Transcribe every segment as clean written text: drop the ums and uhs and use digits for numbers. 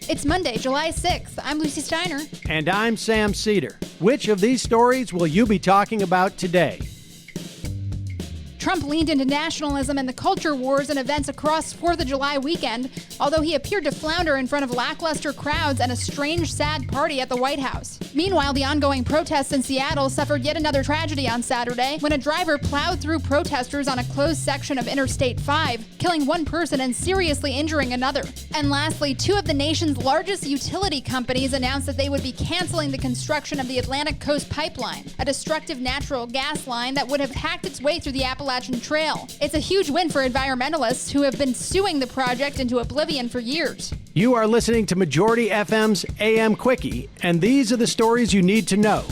It's Monday, July 6th. I'm Lucie Steiner. And I'm Sam Seder. Which of these stories will you be talking about today? Trump leaned into nationalism and the culture wars and events across 4th of July weekend, although he appeared to flounder in front of lackluster crowds and a strange, sad party at the White House. Meanwhile, the ongoing protests in Seattle suffered yet another tragedy on Saturday when a driver plowed through protesters on a closed section of Interstate 5, killing one person and seriously injuring another. And lastly, two of the nation's largest utility companies announced that they would be canceling the construction of the Atlantic Coast Pipeline, a destructive natural gas line that would have hacked its way through the Appalachian Trail. It's a huge win for environmentalists who have been suing the project into oblivion for years. You are listening to Majority FM's AM Quickie, and these are the stories you need to know.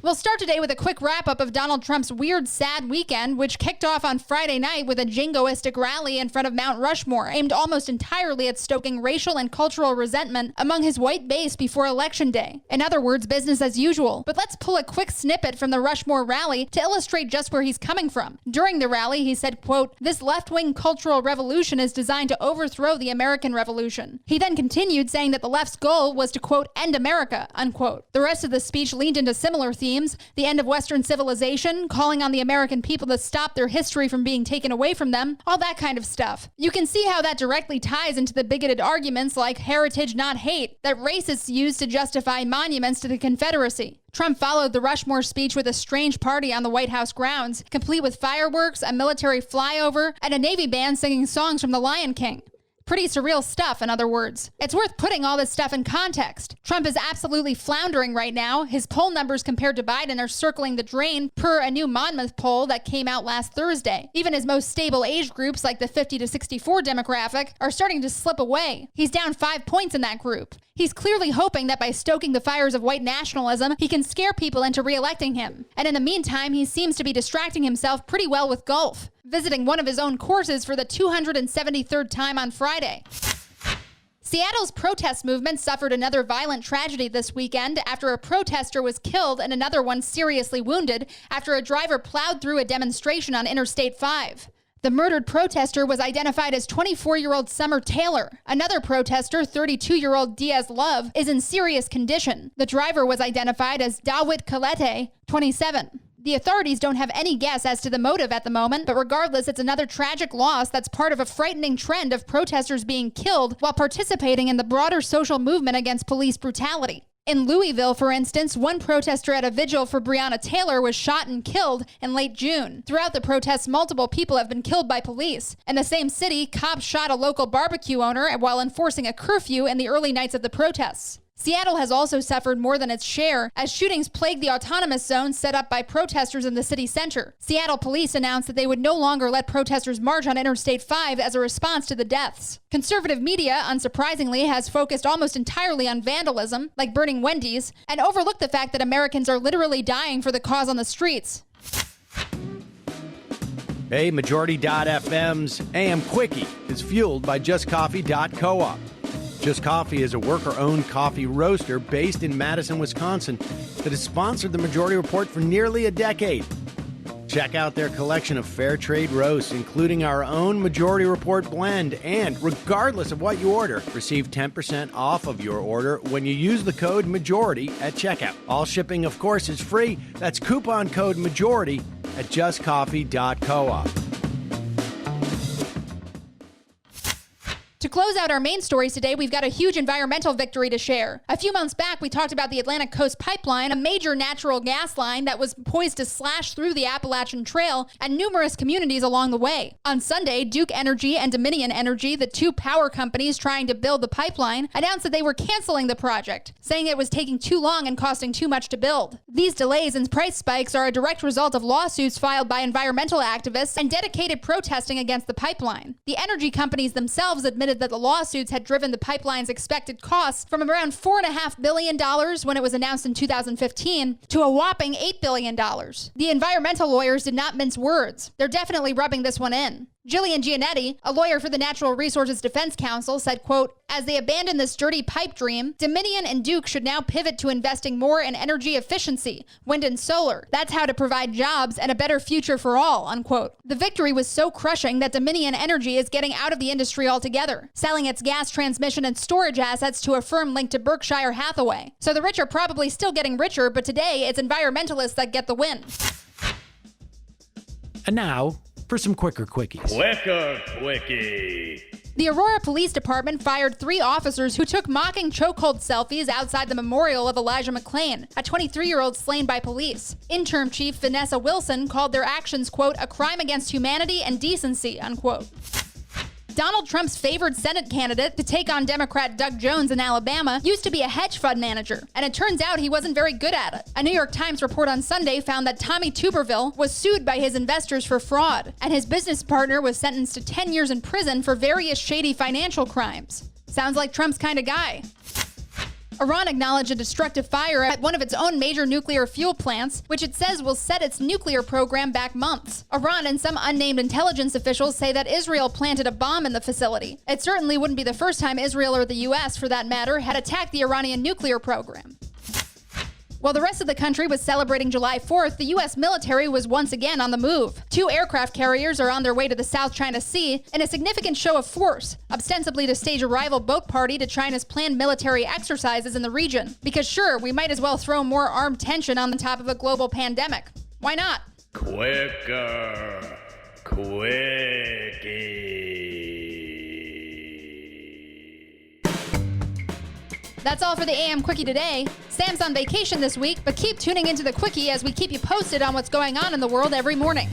We'll start today with a quick wrap-up of Donald Trump's weird, sad weekend, which kicked off on Friday night with a jingoistic rally in front of Mount Rushmore, aimed almost entirely at stoking racial and cultural resentment among his white base before Election Day. In other words, business as usual. But let's pull a quick snippet from the Rushmore rally to illustrate just where he's coming from. During the rally, he said, quote, "This left-wing cultural revolution is designed to overthrow the American Revolution." He then continued saying that the left's goal was to, quote, "end America," unquote. The rest of the speech leaned into similar themes: the end of Western civilization, calling on the American people to stop their history from being taken away from them, all that kind of stuff. You can see how that directly ties into the bigoted arguments like heritage not hate that racists use to justify monuments to the Confederacy. Trump followed the Rushmore speech with a strange party on the White House grounds, complete with fireworks, a military flyover, and a Navy band singing songs from The Lion King. Pretty surreal stuff, in other words. It's worth putting all this stuff in context. Trump is absolutely floundering right now. His poll numbers compared to Biden are circling the drain per a new Monmouth poll that came out last Thursday. Even his most stable age groups, like the 50 to 64 demographic, are starting to slip away. He's down 5 points in that group. He's clearly hoping that by stoking the fires of white nationalism, he can scare people into re-electing him. And in the meantime, he seems to be distracting himself pretty well with golf, visiting one of his own courses for the 273rd time on Friday. Seattle's protest movement suffered another violent tragedy this weekend after a protester was killed and another one seriously wounded after a driver plowed through a demonstration on Interstate 5. The murdered protester was identified as 24-year-old Summer Taylor. Another protester, 32-year-old Diaz Love, is in serious condition. The driver was identified as Dawit Kalete, 27. The authorities don't have any guess as to the motive at the moment, but regardless, it's another tragic loss that's part of a frightening trend of protesters being killed while participating in the broader social movement against police brutality. In Louisville, for instance, one protester at a vigil for Breonna Taylor was shot and killed in late June. Throughout the protests, multiple people have been killed by police. In the same city, cops shot a local barbecue owner while enforcing a curfew in the early nights of the protests. Seattle has also suffered more than its share as shootings plague the autonomous zone set up by protesters in the city center. Seattle police announced that they would no longer let protesters march on Interstate 5 as a response to the deaths. Conservative media, unsurprisingly, has focused almost entirely on vandalism, like burning Wendy's, and overlooked the fact that Americans are literally dying for the cause on the streets. Hey, Majority.fm's AM Quickie is fueled by JustCoffee.coop. Just Coffee is a worker-owned coffee roaster based in Madison, Wisconsin that has sponsored the Majority Report for nearly a decade. Check out their collection of fair trade roasts, including our own Majority Report blend, and regardless of what you order, receive 10% off of your order when you use the code MAJORITY at checkout. All shipping, of course, is free. That's coupon code MAJORITY at JustCoffee.coop. To close out our main stories today, we've got a huge environmental victory to share. A few months back, we talked about the Atlantic Coast Pipeline, a major natural gas line that was poised to slash through the Appalachian Trail and numerous communities along the way. On Sunday, Duke Energy and Dominion Energy, the two power companies trying to build the pipeline, announced that they were canceling the project, saying it was taking too long and costing too much to build. These delays and price spikes are a direct result of lawsuits filed by environmental activists and dedicated protesting against the pipeline. The energy companies themselves admitted that the lawsuits had driven the pipeline's expected costs from around $4.5 billion when it was announced in 2015 to a whopping $8 billion. The environmental lawyers did not mince words. They're definitely rubbing this one in. Jillian Giannetti, a lawyer for the Natural Resources Defense Council, said, quote, "As they abandon this dirty pipe dream, Dominion and Duke should now pivot to investing more in energy efficiency, wind and solar. That's how to provide jobs and a better future for all," unquote. The victory was so crushing that Dominion Energy is getting out of the industry altogether, selling its gas transmission and storage assets to a firm linked to Berkshire Hathaway. So the rich are probably still getting richer, but today it's environmentalists that get the win. And now, for some quicker quickies. Quicker Quickie. The Aurora Police Department fired 3 officers who took mocking chokehold selfies outside the memorial of Elijah McClain, a 23-year-old slain by police. Interim Chief Vanessa Wilson called their actions, quote, "a crime against humanity and decency," unquote. Donald Trump's favored Senate candidate to take on Democrat Doug Jones in Alabama used to be a hedge fund manager, and it turns out he wasn't very good at it. A New York Times report on Sunday found that Tommy Tuberville was sued by his investors for fraud, and his business partner was sentenced to 10 years in prison for various shady financial crimes. Sounds like Trump's kind of guy. Iran acknowledged a destructive fire at one of its own major nuclear fuel plants, which it says will set its nuclear program back months. Iran and some unnamed intelligence officials say that Israel planted a bomb in the facility. It certainly wouldn't be the first time Israel or the U.S., for that matter, had attacked the Iranian nuclear program. While the rest of the country was celebrating July 4th, the U.S. military was once again on the move. 2 aircraft carriers are on their way to the South China Sea in a significant show of force, ostensibly to stage a rival boat party to China's planned military exercises in the region. Because sure, we might as well throw more armed tension on the top of a global pandemic. Why not? Quicker Quickie. That's all for the AM Quickie today. Sam's on vacation this week, but keep tuning into the Quickie as we keep you posted on what's going on in the world every morning.